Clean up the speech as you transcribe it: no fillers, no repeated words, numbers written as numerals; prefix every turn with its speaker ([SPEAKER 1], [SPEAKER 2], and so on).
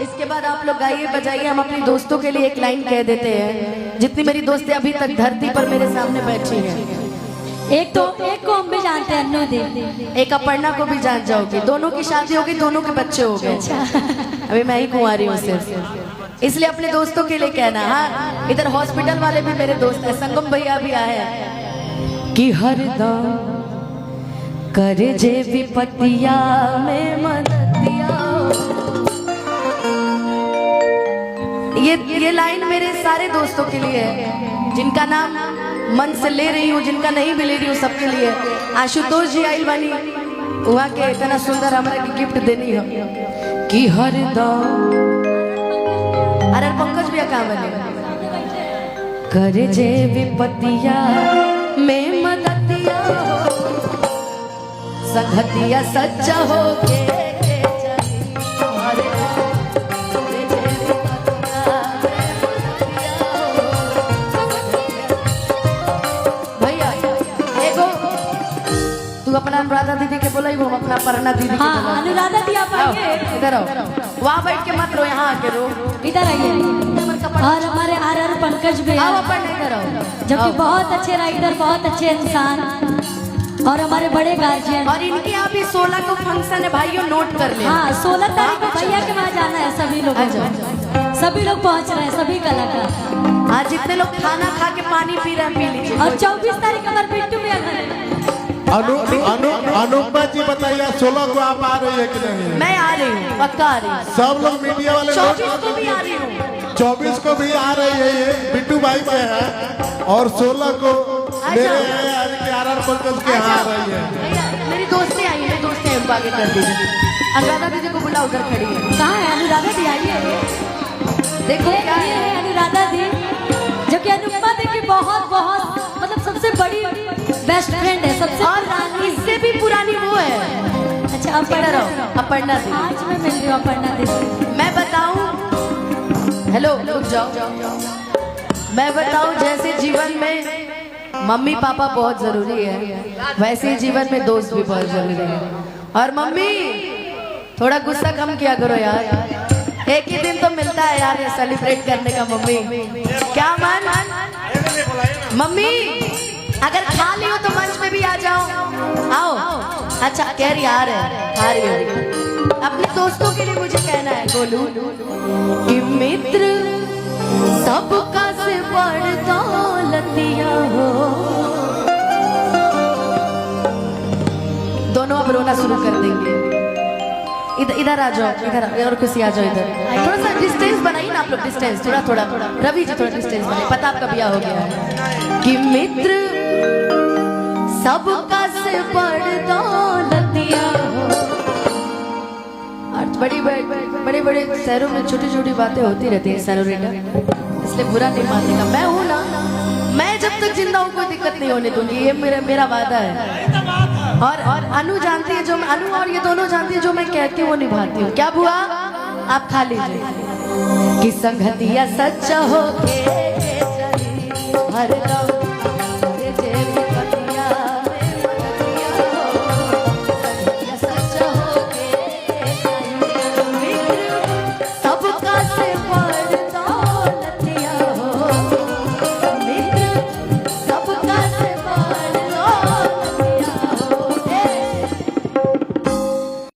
[SPEAKER 1] इसके बाद आप लोग गाइए बजाइए, हम अपनी दोस्तों के लिए एक लाइन कह देते हैं। जितनी मेरी दोस्तें अभी तक धरती पर मेरे सामने बैठी हैं,
[SPEAKER 2] एक को हम भी जानते हैं, अन्नू दी,
[SPEAKER 1] एक अपर्णा को भी जान जाओगी। दोनों की शादी होगी, दोनों के बच्चे हो गए। अभी मैं ही कुंवारी हूँ सिर्फ, इसलिए अपने दोस्तों के लिए कहना। हाँ, इधर हॉस्पिटल वाले भी मेरे दोस्त हैं, संगम भैया भी आए हैं कि हरदम करे जे विपत्तिया में मददिया। ये लाइन मेरे सारे दोस्तों के लिए है, जिनका नाम मन से ले रही हूँ, जिनका नहीं भी ले रही हूँ, सबके लिए। आशुतोष जी आइल बानी, वहाँ के इतना सुंदर हमारा की गिफ्ट देनी हो कि हरदम। अरे पंकज भैया कहाँ बने? करे जे विपत्तिया में मददिया हो, संगतिया सच्चा हो के अपना अनुराधा दीदी के बोला, वो अपना अपर्णा दीदी।
[SPEAKER 2] हाँ, अनुराधा दी आप आइए,
[SPEAKER 1] इधर आओ। वहाँ बैठ के मत रो, यहाँ आके रो।
[SPEAKER 2] इधर आइए। और हमारे आर पंकज भी
[SPEAKER 1] आओ, अपर्णा इधर आओ,
[SPEAKER 2] जो कि बहुत अच्छे राइटर, बहुत अच्छे इंसान और हमारे बड़े गार्जियन।
[SPEAKER 1] और इनके यहाँ भी 16 को फंक्शन है भाइयों, नोट कर ले।
[SPEAKER 2] हाँ, 16 तारीख को भैया के वहाँ जाना है सभी लोग। सभी लोग पहुँच रहे हैं, सभी कलाकार।
[SPEAKER 1] हाँ, जितने लोग खाना खा के पानी पी रहे हैं पी लीजिए।
[SPEAKER 2] और 24 तारीख हमारे बिट्टू भैया घर।
[SPEAKER 3] अनुपमा जी बताइए 16 को आप आ रही है कि नहीं?
[SPEAKER 1] मैं आ रही हूँ, पक्का आ रही हूँ।
[SPEAKER 3] सब लोग मीडिया वाले
[SPEAKER 1] 24 को भी आ रही हूँ,
[SPEAKER 3] 24 को भी आ रही है, ये बिट्टू भाई के है। और 16 को मेरे आर पंकज के यहाँ आ रही है।
[SPEAKER 1] मेरी दोस्तें आई हैं, दोस्तें हैं, आगे कर दीजिए। अनुराधा दीदी को बुला, उधर खड़ी है।
[SPEAKER 2] कहाँ है अनुराधा दी? आइए,
[SPEAKER 1] देखो क्या
[SPEAKER 2] है अनुराधा दी, जो कि अनुपमा दी की बहुत बहुत मतलब सबसे बड़ी बेस्ट फ्रेंड है, सबसे।
[SPEAKER 1] और इससे भी पुरानी वो है।
[SPEAKER 2] अच्छा,
[SPEAKER 1] अपर्णा दी।
[SPEAKER 2] आज मैं मिल रही हूँ अपर्णा दी से।
[SPEAKER 1] मैं बताऊं, हेलो रुक जाओ, मैं बताऊं, जैसे जीवन में मम्मी पापा बहुत जरूरी है, वैसे ही जीवन में दोस्त भी बहुत जरूरी है। और मम्मी थोड़ा गुस्सा कम किया करो यार, एक ही दिन तो मिलता है यार ये सेलिब्रेट करने का। मम्मी क्या मान मम्मी, अगर खा लियो तो मंच पे भी आ जाओ, आओ। अच्छा कह रही आ रही हो। अपने दोस्तों के लिए मुझे कहना है गोलू कि मित्र सबका से बड़ दौलतिया हो। दोनों अब रोना शुरू कर देंगे। इधर आ जाओ, इधर और खुशी आ जाओ। इधर थोड़ा सा डिस्टेंस बनाइए ना आप लोग, डिस्टेंस थोड़ा। रवि जी थोड़ा डिस्टेंस बनाइए, पता आपका ब्याह हो गया है। कि मित्र सबका से बड़ दौलतिया हो। और बड़े शहरों में छोटी छोटी बातें होती रहती हैं सैलोरेटा, इसलिए बुरा नहीं मानेगा। मैं हूँ ना, मैं जब तक जिंदा हूँ कोई दिक्कत नहीं होने दूंगी, ये मेरा वादा है। और अनु जानती है, जो अनु और ये दोनों जानती है, जो मैं कहती हूँ वो निभाती हूँ। क्या बुआ आप खा लीजिए कि संगतिया सच्चा हो के हर